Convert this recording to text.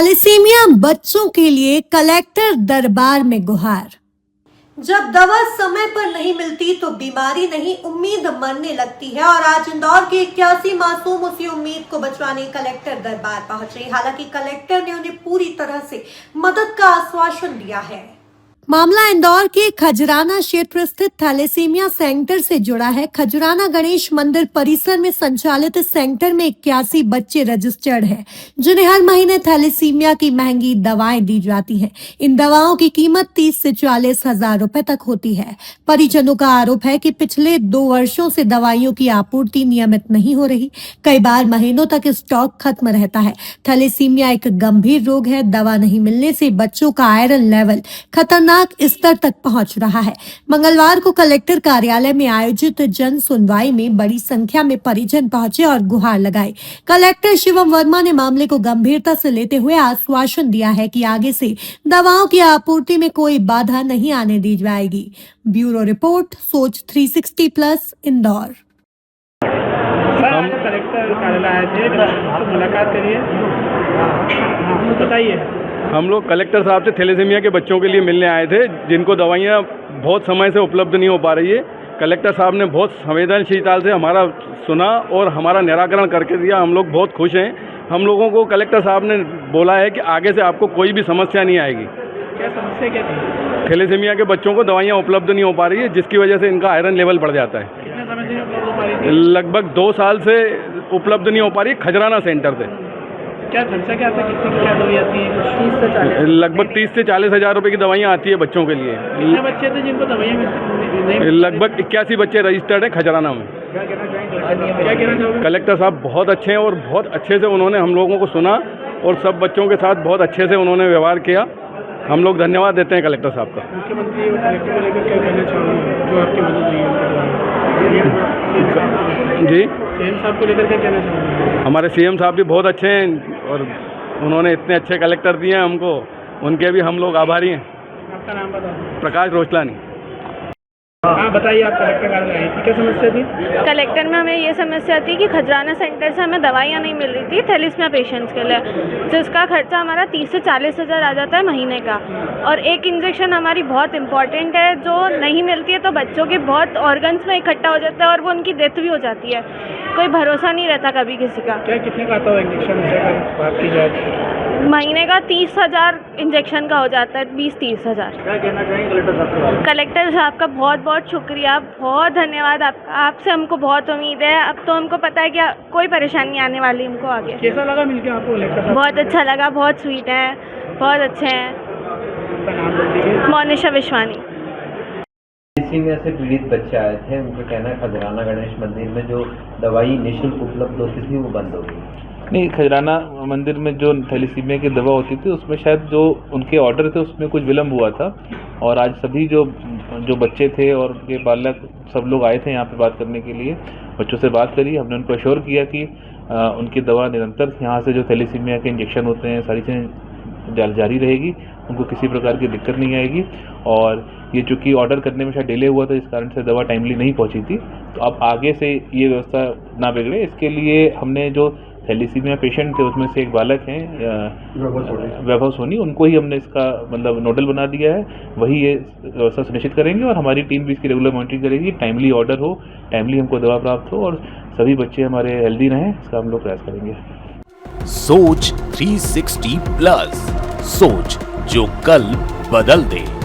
Thalassaemia बच्चों के लिए कलेक्टर दरबार में गुहार। जब दवा समय पर नहीं मिलती तो बीमारी नहीं उम्मीद मरने लगती है और आज इंदौर के 81 मासूम उसी उम्मीद को बचवाने कलेक्टर दरबार पहुंचे। हालांकि कलेक्टर ने उन्हें पूरी तरह से मदद का आश्वासन दिया है। मामला इंदौर के खजराना क्षेत्र स्थित थैलेसीमिया सेंटर से जुड़ा है। खजराना गणेश मंदिर परिसर में संचालित इस सेंटर में 81 बच्चे रजिस्टर्ड हैं, जिन्हें हर महीने थैलेसीमिया की महंगी दवाएं दी जाती हैं। इन दवाओं की कीमत 30 से 40 हजार रुपए तक होती है। परिजनों का आरोप है कि पिछले 2 वर्षों से दवाइयों की आपूर्ति नियमित नहीं हो रही। कई बार महीनों तक स्टॉक खत्म रहता है। थैलेसीमिया एक गंभीर रोग है। दवा नहीं मिलने से बच्चों का आयरन लेवल खतरनाक स्तर तक पहुंच रहा है। मंगलवार को कलेक्टर कार्यालय में आयोजित जन सुनवाई में बड़ी संख्या में परिजन पहुंचे और गुहार लगाई। कलेक्टर शिवम वर्मा ने मामले को गंभीरता से लेते हुए आश्वासन दिया है कि आगे से दवाओं की आपूर्ति में कोई बाधा नहीं आने दी जाएगी। ब्यूरो रिपोर्ट, सोच 360+ इंदौर। हम कलेक्टर कार्यालय आए थे, मुलाकात करिए, बताइए। हम लोग कलेक्टर साहब से थैलेसीमिया के बच्चों के लिए मिलने आए थे, जिनको दवाइयाँ बहुत समय से उपलब्ध नहीं हो पा रही है। कलेक्टर साहब ने बहुत संवेदनशीलता से हमारा सुना और हमारा निराकरण करके दिया। हम लोग बहुत खुश हैं। हम लोगों को कलेक्टर साहब ने बोला है कि आगे से आपको कोई भी समस्या नहीं आएगी। क्या समस्या क्या थी? थैलेसीमिया के बच्चों को दवाइयाँ उपलब्ध नहीं हो पा रही है, जिसकी वजह से इनका आयरन लेवल बढ़ जाता है। कितने समय से उपलब्ध हो पा रही थी? लगभग 2 साल से उपलब्ध नहीं हो पा रही है। खजराना सेंटर से क्या खर्चा क्या था? कितनी क्या दवाई आती है? 30 से 40? लगभग 30 से 40 हजार रुपये की दवाइयाँ आती है बच्चों के लिए। कितने बच्चे थे जिनको दवाइयाँ नहीं? लगभग 81 बच्चे रजिस्टर्ड हैं खजराना में। क्या कहना चाहोगे? कलेक्टर साहब बहुत अच्छे हैं और बहुत अच्छे से उन्होंने हम लोगों को सुना और सब बच्चों के साथ बहुत अच्छे से उन्होंने व्यवहार किया। हम लोग धन्यवाद देते हैं कलेक्टर साहब का। मुख्यमंत्री और कलेक्टर को लेकर क्या कहना चाहोगे जो आपकी मदद हुई है? जी, सीएम साहब को लेकर क्या कहना चाहोगे? हमारे सीएम साहब भी बहुत अच्छे हैं और उन्होंने इतने अच्छे कलेक्टर दिए हैं हमको, उनके भी हम लोग आभारी हैं। आपका नाम बताओ। प्रकाश रोचलानी। हाँ बताइए, आप कलेक्टर कार्यालय आई थी, क्या समस्या थी? कलेक्टर में हमें ये समस्या थी कि खजराना सेंटर से हमें दवाइयाँ नहीं मिल रही थी थैलेसीमिया पेशेंट्स के लिए, जिसका खर्चा हमारा 30 से 40 हज़ार आ जाता है महीने का। और एक इंजेक्शन हमारी बहुत इंपॉर्टेंट है, जो नहीं मिलती है तो बच्चों के बहुत ऑर्गन्स में इकट्ठा हो जाता है और वो उनकी डेथ भी हो जाती है। कोई भरोसा नहीं रहता कभी किसी का। क्या कितने का आता है इंजेक्शन से अगर बात की जाए? महीने का 30 हज़ार इंजेक्शन का हो जाता है, 20-30 हज़ार। क्या कहना चाहेंगे कलेक्टर साहब के बारे में? कलेक्टर साहब का बहुत बहुत शुक्रिया, बहुत धन्यवाद आपका। आपसे हमको बहुत उम्मीद है। अब तो हमको पता है कि कोई परेशानी आने वाली हमको आगे। कैसा लगा मिलके आपको कलेक्टर साहब? बहुत अच्छा लगा, बहुत स्वीट हैं, बहुत अच्छे हैं। आपका नाम बोल दीजिए। मोनिशा विश्वानी। थैलेसीमिया से पीड़ित बच्चे आए थे। उनका कहना है खजराना गणेश मंदिर में जो दवाई निःशुल्क उपलब्ध होती थी वो बंद हो गई। नहीं, खजराना मंदिर में जो थैलेसीमिया की दवा होती थी उसमें शायद जो उनके ऑर्डर थे उसमें कुछ विलम्ब हुआ था और आज सभी जो बच्चे थे और उनके बालक सब लोग आए थे यहाँ पे बात करने के लिए। बच्चों से बात करी, हमने उनको अश्योर किया कि उनकी दवा निरंतर यहाँ से जो थैलेसीमिया के इंजेक्शन होते हैं सारी चीज़ें जारी रहेगी, उनको किसी प्रकार की दिक्कत नहीं आएगी। और ये चूँकि ऑर्डर करने में शायद डिले हुआ था, इस कारण से दवा टाइमली नहीं पहुँची थी, तो अब आगे से ये व्यवस्था ना बिगड़े इसके लिए हमने जो थैलेसीमिया पेशेंट थे उसमें से एक बालक हैं वैभव सोनी, उनको ही हमने इसका मतलब नोडल बना दिया है। वही ये व्यवस्था सुनिश्चित करेंगे और हमारी टीम भी इसकी रेगुलर मॉनिटरिंग करेगी। टाइमली ऑर्डर हो, टाइमली हमको दवा प्राप्त हो और सभी बच्चे हमारे हेल्दी रहें, इसका हम लोग प्रयास करेंगे। सोच 360+, सोच जो कल बदल दे।